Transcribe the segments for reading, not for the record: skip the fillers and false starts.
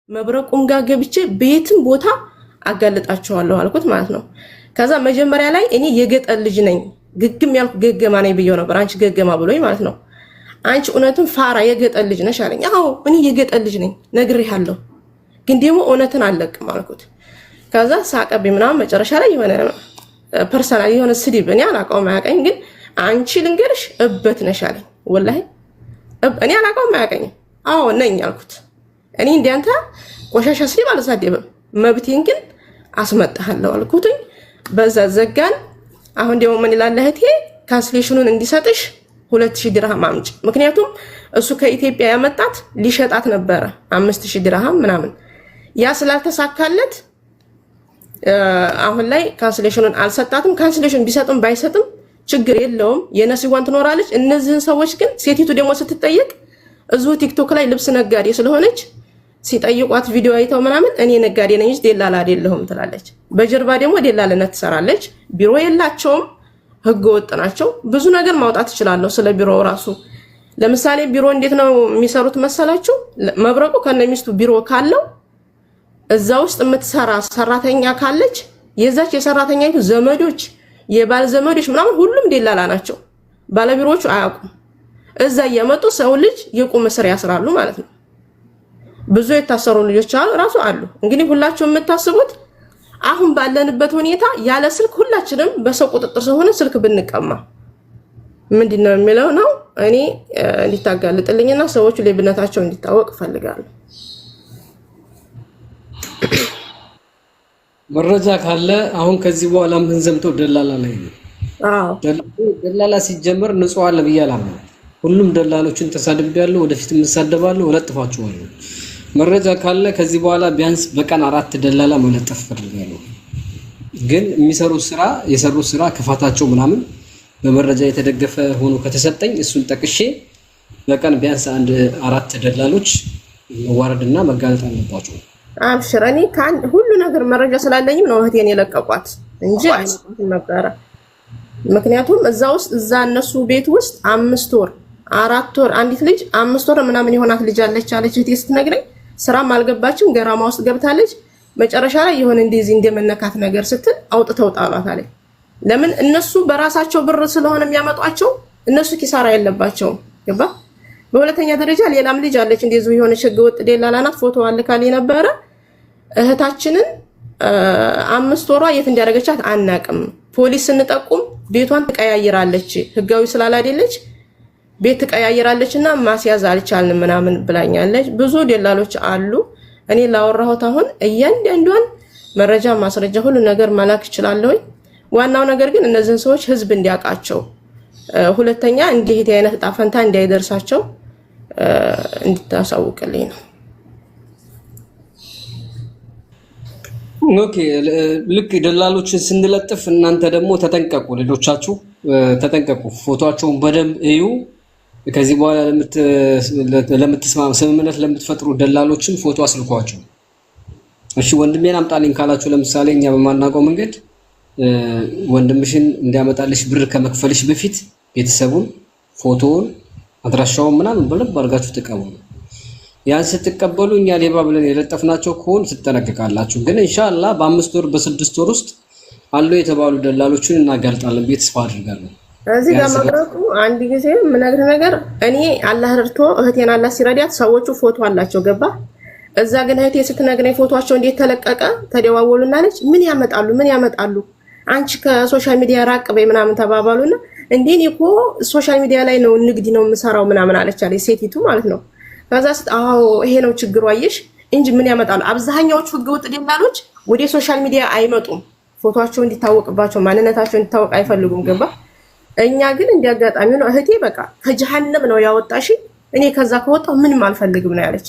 መብረቁም ጋር ገብቼ ቤትም ቦታ አጋልጣቸዋለሁ አልኩት ማለት ነው። ከዛ መጀመሪያ ላይ እኔ የገጠር ልጅ ነኝ ግግም ያልኩ ገገማ ነኝ ብየው ነበር። አንቺ ገገማ ብሎኝ ማለት ነው። አንቺ እውነትም ፋራ የገጠር ልጅ ነሽ አለኝ። አዎ እኔ የገጠር ልጅ ነኝ ነግሬሃለሁ፣ ግን ደግሞ እውነትን አልለቅም አልኩት። ከዛ ሳቀብኝ ምናምን መጨረሻ ላይ የሆነ ፐርሰናል የሆነ ስድብ እኔ አላውቀውም አያውቀኝም፣ ግን አንቺ ልንገርሽ እበት ነሽ አለኝ። ወላሂ እኔ አላውቀውም አያውቀኝም። አዎ ነኝ አልኩት። እኔ እንዲያንተ ቆሻሻ ስድብ አልሳደብም፣ መብቴን ግን አስመጣሃለሁ አልኩትኝ። በዛ ዘጋን። አሁን ደግሞ ምን ይላል እህቴ ካንስሌሽኑን እንዲሰጥሽ 2000 ድርሃም አምጪ። ምክንያቱም እሱ ከኢትዮጵያ ያመጣት ሊሸጣት ነበረ 5000 ድርሃም ምናምን። ያ ስላልተሳካለት አሁን ላይ ካንስሌሽኑን አልሰጣትም። ካንስሌሽን ቢሰጥም ባይሰጥም ችግር የለውም፣ የነሲዋን ትኖራለች። እነዚህን ሰዎች ግን ሴቲቱ ደግሞ ስትጠየቅ እዚሁ ቲክቶክ ላይ ልብስ ነጋዴ ስለሆነች ሲጠይቋት ቪዲዮ አይተው ምናምን እኔ ነጋዴ ነኝ እንጂ ደላላ አይደለሁም ትላለች። በጀርባ ደግሞ ደላላነት ትሰራለች። ቢሮ የላቸውም፣ ህገ ወጥ ናቸው። ብዙ ነገር ማውጣት እችላለሁ ስለ ቢሮው ራሱ። ለምሳሌ ቢሮ እንዴት ነው የሚሰሩት መሰላችሁ? መብረቁ ከነሚስቱ ቢሮ ካለው እዛ ውስጥ የምትሰራ ሰራተኛ ካለች የዛች የሰራተኛይቱ ዘመዶች፣ የባል ዘመዶች ምናምን ሁሉም ደላላ ናቸው። ባለቢሮቹ አያውቁም። እዛ እያመጡ ሰው ልጅ የቁም እስር ያስራሉ ማለት ነው። ብዙ የታሰሩ ልጆች ራሱ አሉ። እንግዲህ ሁላችሁ የምታስቡት አሁን ባለንበት ሁኔታ ያለ ስልክ ሁላችንም በሰው ቁጥጥር ስለሆነ ስልክ ብንቀማ ምንድነው የሚለው ነው። እኔ እንዲታጋልጥልኝና ሰዎቹ ሌብነታቸው እንዲታወቅ ፈልጋለሁ። መረጃ ካለ አሁን ከዚህ በኋላ ምን ዘምተው ደላላ ላይ ነው። አዎ ደላላ ሲጀመር ንጹህ አለ ብያለሁ። ሁሉም ደላሎችን ተሳድቤያለሁ፣ ወደፊት እንሳደባለሁ፣ ወለጥፋቸዋለሁ። መረጃ ካለ ከዚህ በኋላ ቢያንስ በቀን 4 ደላላ መለጠፍ ፈልጋለሁ። ግን የሰሩት ስራ ክፋታቸው ምናምን በመረጃ የተደገፈ ሆኖ ከተሰጠኝ እሱን ጠቅሼ በቀን ቢያንስ 4 ደላሎች መዋረድና መጋለጥ አለባቸው። አብሽር፣ እኔ ሁሉ ነገር መረጃ ስላለኝም ነው እህቴን የለቀቋት እንጂ አይነቱም ነበረ። ምክንያቱም እዛ እነሱ ቤት ውስጥ 5 ወር 4 ወር አንዲት ልጅ 5 ወር ምናምን የሆናት ልጅ አለች እህቴ ስትነግረኝ። ስራም አልገባችም፣ ገራማ ውስጥ ገብታለች። መጨረሻ ላይ የሆነ እንደዚህ እንደመነካት ነገር ስትል አውጥተው ጣሏት አለኝ። ለምን እነሱ በራሳቸው ብር ስለሆነ የሚያመጧቸው እነሱ ኪሳራ የለባቸውም። ገባ። በሁለተኛ ደረጃ ሌላም ልጅ አለች እንደዚህ የሆነች ህገወጥ ደላላ ናት። ፎቶ አልካልኝ ነበረ። እህታችንን 5 ወሯ የት እንዲያደርገቻት አናቅም። ፖሊስ ስንጠቁም ቤቷን ትቀያይራለች፣ ህጋዊ ስላላደለች ቤት ትቀያይራለችና ማስያዝ አልቻልንም ምናምን ብላኛለች። ብዙ ደላሎች አሉ። እኔ ላወራሁት አሁን እያንዳንዷን መረጃ ማስረጃ ሁሉ ነገር መላክ እችላለሁ። ዋናው ነገር ግን እነዚህን ሰዎች ህዝብ እንዲያውቃቸው፣ ሁለተኛ እንዲህ አይነት ዕጣ ፈንታ እንዳይደርሳቸው እንድታሳውቅልኝ ነው። ኦኬ፣ ልክ ደላሎችን ስንለጥፍ እናንተ ደግሞ ተጠንቀቁ፣ ልጆቻችሁ ተጠንቀቁ። ፎቶአቸውን በደንብ እዩ። ከዚህ በኋላ ለምትስማሙ ስምምነት ለምትፈጥሩ ደላሎችን ፎቶ አስልኳቸው። እሺ ወንድሜን አምጣልኝ ካላችሁ ለምሳሌ እኛ በማናውቀው መንገድ ወንድምሽን እንዲያመጣልሽ ብር ከመክፈልሽ በፊት ቤተሰቡን፣ ፎቶውን፣ አድራሻውን ምናምን በደንብ አድርጋችሁ ተቀበሉ። ያን ስትቀበሉ እኛ ሌባ ብለን የለጠፍናቸው ከሆነ ትጠነቀቃላችሁ። ግን ኢንሻአላህ በ5 ወር በ6 ወር ውስጥ አሉ የተባሉ ደላሎችን እናጋልጣለን ብዬ ተስፋ አድርጋለሁ። እዚህ ጋር መቅረቱ አንድ ጊዜ ምነግር ነገር እኔ አላህ ረድቶ እህቴን አላህ ሲረዳት ሰዎቹ ፎቶ አላቸው። ገባ። እዛ ግን እህቴ ስትነግረኝ ፎቶአቸው እንዴት ተለቀቀ ተደዋወሉና አለች ምን ያመጣሉ አንቺ ከሶሻል ሚዲያ ራቅ በይ ምናምን ተባባሉና እንዴ እኔ እኮ ሶሻል ሚዲያ ላይ ነው ንግድ ነው የምሰራው ምናምን አለች ሴቲቱ ማለት ነው። ከዛ አዎ ይሄ ነው ችግሩ አየሽ እንጂ ምን ያመጣሉ። አብዛኛዎቹ ህገወጥ ደላሎች ወደ ሶሻል ሚዲያ አይመጡም። ፎቶአቸው እንዲታወቅባቸው ማንነታቸው እንዲታወቅ አይፈልጉም። ገባ። እኛ ግን እንዲያጋጣሚ ነው እህቴ በቃ ከጀሃነም ነው ያወጣሽ፣ እኔ ከዛ ከወጣው ምንም አልፈልግም ነው ያለች።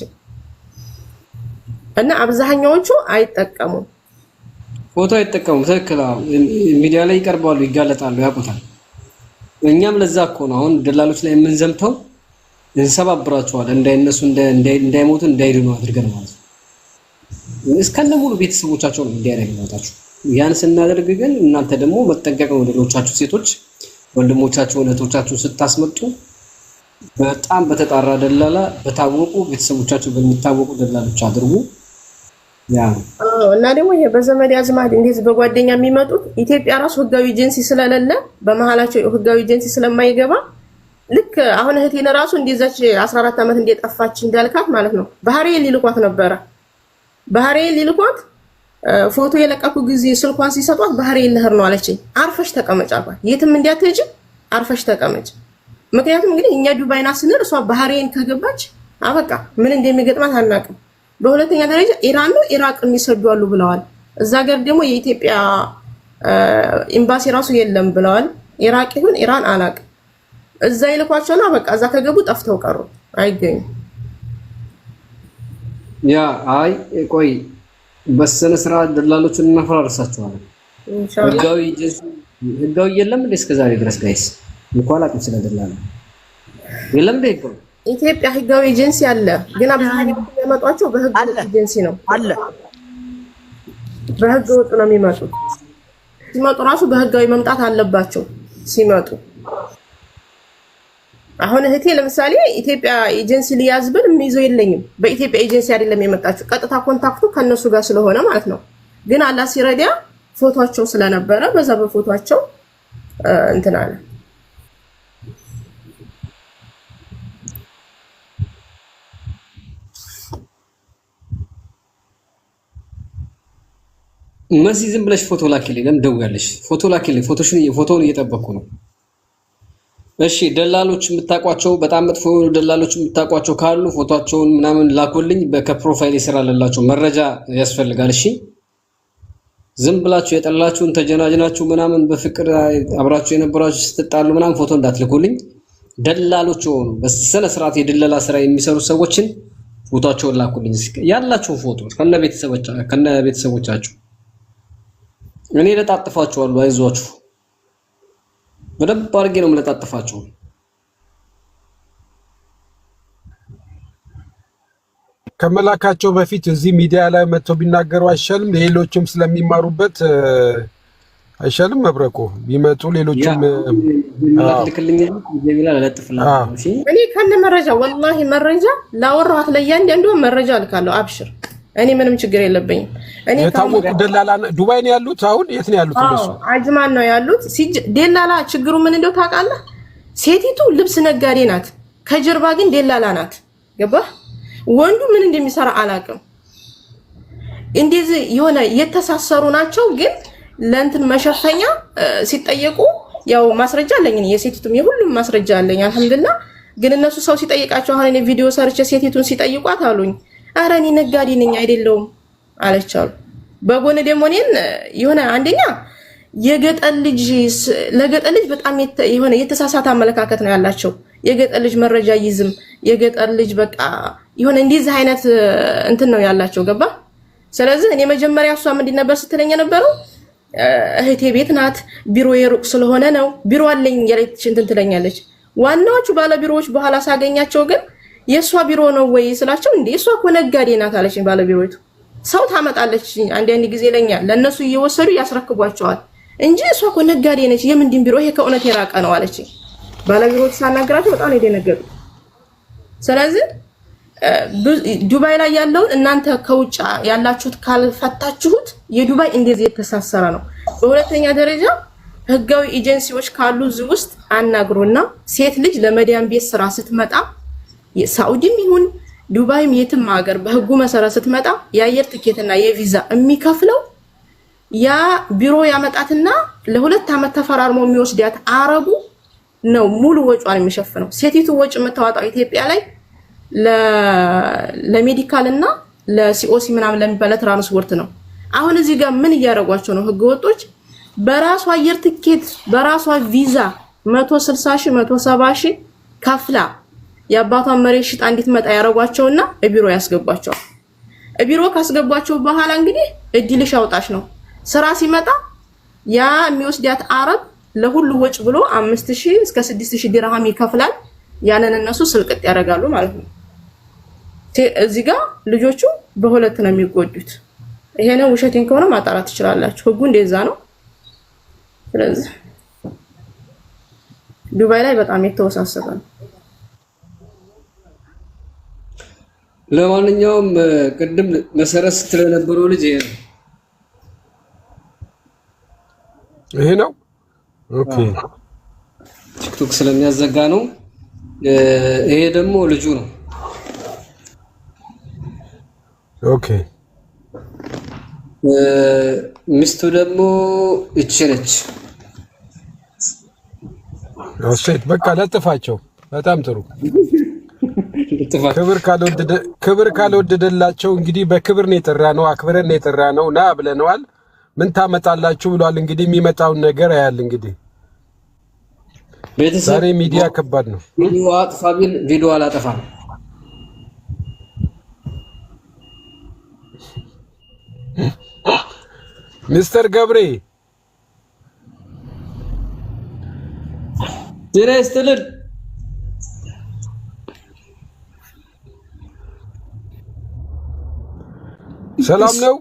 እና አብዛኛዎቹ አይጠቀሙም፣ ፎቶ አይጠቀሙም። ትክክል። ሚዲያ ላይ ይቀርባሉ፣ ይጋለጣሉ፣ ያውቁታል። እኛም ለዛ እኮ ነው አሁን ደላሎች ላይ የምንዘምተው እንሰባብራቸዋለን፣ እንዳይነሱ እንዳይሞቱ እንዳይድኑ አድርገን ማለት ነው። እስከነ ሙሉ ቤተሰቦቻቸው ነው እንዲያደርግ ማውጣችሁ። ያን ስናደርግ ግን እናንተ ደግሞ መጠንቀቅ ነው። ሌሎቻችሁ ሴቶች ወንድሞቻችሁን እህቶቻችሁን ስታስመጡ በጣም በተጣራ ደላላ በታወቁ ቤተሰቦቻችሁ በሚታወቁ ደላሎች አድርጉ። ያ እና ደግሞ ይሄ በዘመድ አዝማድ እንደዚህ በጓደኛ የሚመጡት ኢትዮጵያ ራሱ ህጋዊ ኤጀንሲ ስለሌለ በመሃላቸው ህጋዊ ኤጀንሲ ስለማይገባ ልክ አሁን እህቴን ራሱ እንደዛች 14 ዓመት እንደጠፋች እንዳልካት ማለት ነው ባህሬን ሊልኳት ነበረ። ባህሬን ሊልኳት ፎቶ የለቀቁ ጊዜ ስልኳን ሲሰጧት ባህሬን ልሄድ ነው አለችኝ። አርፈሽ ተቀመጭ አልኳት። የትም እንዲያትሄጂ አርፈሽ ተቀመጭ። ምክንያቱም እንግዲህ እኛ ዱባይና ስንል እሷ ባህሬን ከገባች አበቃ ምን እንደሚገጥማት አናውቅም። በሁለተኛ ደረጃ ኢራን ነው ኢራቅ የሚሰዱ አሉ ብለዋል። እዛ ሀገር ደግሞ የኢትዮጵያ ኤምባሲ ራሱ የለም ብለዋል። ኢራቅ ይሁን ኢራን አላውቅም። እዛ ይልኳቸውና በቃ እዛ ከገቡ ጠፍተው ቀሩ፣ አይገኙም። ያ አይ ቆይ በስነ ስርዓት ደላሎችን እናፈራርሳቸዋለን። ህጋዊ የለም እንደ እስከ ዛሬ ድረስ ጋይስ እንኳን አቅም ስለደላላ የለም ደግ ኢትዮጵያ ህጋዊ ኤጀንሲ አለ፣ ግን አብዛኛው የሚመጧቸው በህግ ኤጀንሲ ነው አለ። በህግ ወጥ ነው የሚመጡት። ሲመጡ ራሱ በህጋዊ መምጣት አለባቸው ሲመጡ። አሁን እህቴ ለምሳሌ ኢትዮጵያ ኤጀንሲ ሊያዝብን የሚይዘው የለኝም። በኢትዮጵያ ኤጀንሲ አይደለም የመጣችው፣ ቀጥታ ኮንታክቱ ከነሱ ጋር ስለሆነ ማለት ነው። ግን አላህ ሲረዳ ፎቶቸው ስለነበረ በዛ በፎቶቸው እንትን አለ። መሲ ዝም ብለሽ ፎቶ ላኪልኝ። ለምን ደውያለሽ? ፎቶ ላኪልኝ። ፎቶውን እየጠበቅኩ ነው። እሺ ደላሎች የምታውቋቸው በጣም መጥፎ ደላሎች የምታውቋቸው ካሉ ፎቶቸውን ምናምን ላኩልኝ። ከፕሮፋይል ስራ አለላቸው መረጃ ያስፈልጋል። እሺ ዝም ብላችሁ የጠላችሁን ተጀናጅናችሁ ምናምን በፍቅር አብራችሁ የነበራችሁ ስትጣሉ ምናምን ፎቶ እንዳትልኩልኝ። ደላሎች ሆኑ በስነ ስርዓት የድለላ ስራ የሚሰሩ ሰዎችን ፎቶቸውን ላኩልኝ። ያላችሁ ፎቶ ከነ ቤተሰቦቻችሁ እኔ ለጣጥፋችኋለሁ። አይዟችሁ በደንብ አድርጌ ነው የምለጣጥፋችሁ። ከመላካቸው በፊት እዚህ ሚዲያ ላይ መጥተው ቢናገሩ አይሻልም? ሌሎችም ስለሚማሩበት አይሻልም? መብረቁ ቢመጡ ሌሎችም እኔ ከነ መረጃ ወላሂ መረጃ ላወራኋት ለእያንዳንዱ መረጃ አልካለሁ። አብሽር እኔ ምንም ችግር የለብኝም። እኔ የታወቁ ደላላ ዱባይ ነው ያሉት። አሁን የት ነው ያሉት? እነሱ አጅማን ነው ያሉት። ደላላ ችግሩ ምን እንደው ታውቃለህ? ሴቲቱ ልብስ ነጋዴ ናት፣ ከጀርባ ግን ደላላ ናት። ገባህ? ወንዱ ምን እንደሚሰራ አላውቅም። እንደዚህ የሆነ የተሳሰሩ ናቸው። ግን ለእንትን መሸፈኛ ሲጠየቁ ያው ማስረጃ አለኝ እኔ የሴቲቱም የሁሉም ማስረጃ አለኝ አልሐምዱሊላህ። ግን እነሱ ሰው ሲጠይቃቸው አሁን እኔ ቪዲዮ ሰርቼ ሴቲቱን ሲጠይቋት አሉኝ ኧረ እኔ ነጋዴ ነኝ አይደለሁም አለቻሉ። በጎን ደግሞ እኔን የሆነ አንደኛ የገጠር ልጅ ለገጠር ልጅ በጣም የሆነ የተሳሳተ አመለካከት ነው ያላቸው። የገጠር ልጅ መረጃ ይዝም የገጠር ልጅ በቃ የሆነ እንደዚህ አይነት እንትን ነው ያላቸው። ገባ? ስለዚህ እኔ መጀመሪያ እሷ ምንድን ነበር ስትለኝ የነበረው እህቴ ቤት ናት፣ ቢሮ የሩቅ ስለሆነ ነው ቢሮ አለኝ ያለች እንትን ትለኛለች። ዋናዎቹ ባለ ቢሮዎች በኋላ ሳገኛቸው ግን የሷ ቢሮ ነው ወይ ስላቸው እንዴ እሷ እኮ ነጋዴ ናት አለችኝ። ባለ ቢሮይቱ ሰው ታመጣለች አንድ ጊዜ ለኛ ለነሱ እየወሰዱ ያስረክቧቸዋል እንጂ እሷ እኮ ነጋዴ ነች የምንድን ቢሮ ይሄ ከእውነት የራቀ ነው አለችኝ። ባለ ቢሮዎች ሳናግራቸው በጣም የደነገጡ። ስለዚህ ዱባይ ላይ ያለውን እናንተ ከውጭ ያላችሁት ካልፈታችሁት የዱባይ እንደዚህ የተሳሰረ ነው። በሁለተኛ ደረጃ ህጋዊ ኤጀንሲዎች ካሉ እዚህ ውስጥ አናግሩና ሴት ልጅ ለመዲያን ቤት ስራ ስትመጣ የሳውዲም ይሁን ዱባይም የትም ሀገር በህጉ መሰረት ስትመጣ የአየር ትኬትና የቪዛ የሚከፍለው ያ ቢሮ ያመጣትና ለሁለት ዓመት ተፈራርሞ የሚወስዳት አረቡ ነው ሙሉ ወጪዋን የሚሸፍነው። ሴቲቱ ወጪ የምታወጣው ኢትዮጵያ ላይ ለሜዲካል እና ለሲኦሲ ምናምን ለሚባል ትራንስፖርት ነው። አሁን እዚህ ጋር ምን እያደረጓቸው ነው ህገ ወጦች? በራሷ አየር ትኬት በራሷ ቪዛ 160 ሺህ 170 ሺህ ከፍላ የአባቷን መሬት ሽጣ እንድትመጣ ያረጓቸውና ቢሮ ያስገቧቸዋል። ቢሮ ካስገቧቸው በኋላ እንግዲህ እድልሽ አውጣሽ ነው። ስራ ሲመጣ ያ የሚወስዳት አረብ ለሁሉ ወጭ ብሎ 5000 እስከ 6000 ድርሃም ይከፍላል። ያንን እነሱ ስልቅጥ ያደርጋሉ ማለት ነው። እዚህ ጋር ልጆቹ በሁለት ነው የሚጎዱት። ይሄ ነው ውሸቴን ከሆነ ማጣራት ትችላላችሁ። ህጉ እንደዛ ነው። ስለዚህ ዱባይ ላይ በጣም የተወሳሰበ ነው። ለማንኛውም ቅድም መሰረት ስለነበረው ልጅ ይሄ ነው። ኦኬ ቲክቶክ ስለሚያዘጋ ነው። ይሄ ደግሞ ልጁ ነው። ኦኬ ሚስቱ ደግሞ እቺ ነች። አውሴት በቃ ለጥፋቸው። በጣም ጥሩ። ክብር ካልወደደላቸው እንግዲህ በክብር ነው የጠራ ነው፣ አክብረን ነው የጠራ ነው። ና ብለነዋል። ምን ታመጣላችሁ ብሏል። እንግዲህ የሚመጣውን ነገር ያያል። እንግዲህ ዛሬ ሚዲያ ከባድ ነው። ቪዲዮ አጥፋ ቢል ቪዲዮ አላጠፋም። ሚስተር ገብሬ ዜና ይስጥልን። ሰላም ነው።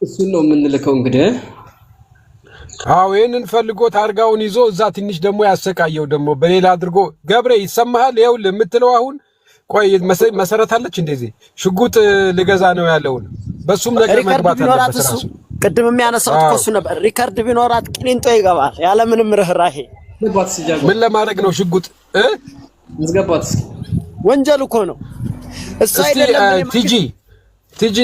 እሱን ነው የምንልከው እንግዲህ። አዎ ይሄንን ፈልጎ ታርጋውን ይዞ እዛ ትንሽ ደግሞ ያሰቃየው ደግሞ በሌላ አድርጎ። ገብሬ ይሰማሃል? ይኸውልህ የምትለው አሁን ቆይ መሰረት አለች እንደዚህ ሽጉጥ ልገዛ ነው ያለውን በሱም ነገር መግባት አለበት ራሱ። ቅድም የሚያነሳው እኮ እሱ ነበር። ሪካርድ ቢኖራት ቅሊንጦ ይገባል ያለ ምንም ርህራሄ። ምን ለማድረግ ነው ሽጉጥ ዝገባት? ወንጀል እኮ ነው እሱ አይደለም። ቲጂ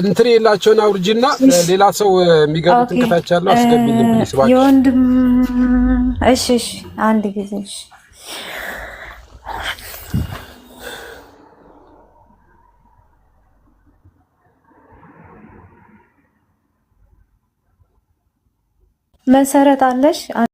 እንትን የላቸውን አውርጂና ሌላ ሰው የሚገቡትን ከታች ያለው አስገቢልን ፕሊስ ባክ። የወንድም እሺ አንድ ጊዜ እሺ መሰረት አለሽ